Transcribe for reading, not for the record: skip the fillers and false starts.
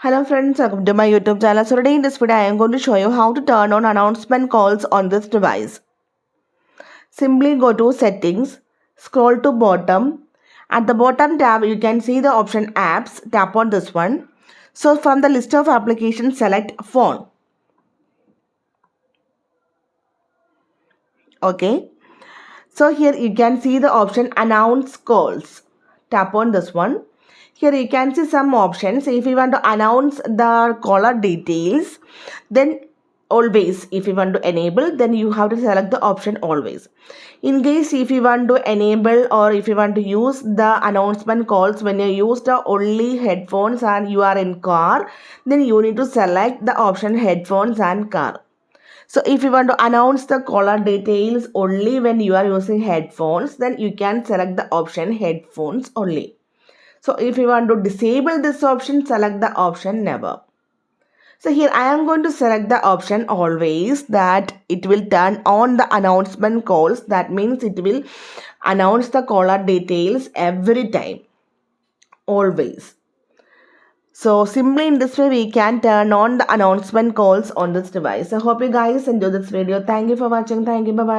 Hello friends, welcome to my YouTube channel. So today in this video I am going to show you how to turn on announcement calls on this device. Simply go to settings, scroll to bottom. At the bottom tab you can see the option apps. Tap on this one. So from the list of applications select phone. Okay. So here you can see the option announce calls. Tap on this one. Here you can see some options. If you want to announce the caller details, then always, if you want to enable, then you have to select the option always. In case if you want to enable or if you want to use the announcement calls when you use the only headphones and you are in car, then you need to select the option headphones and car. So if you want to announce the caller details only when you are using headphones, then you can select the option headphones only. So if you want to disable this option, select the option never. So here I am going to select the option always, that it will turn on the announcement calls. That means it will announce the caller details every time, always. So simply in this way we can turn on the announcement calls on this device. I hope you guys enjoy this video. Thank you for watching. Thank you. Bye bye.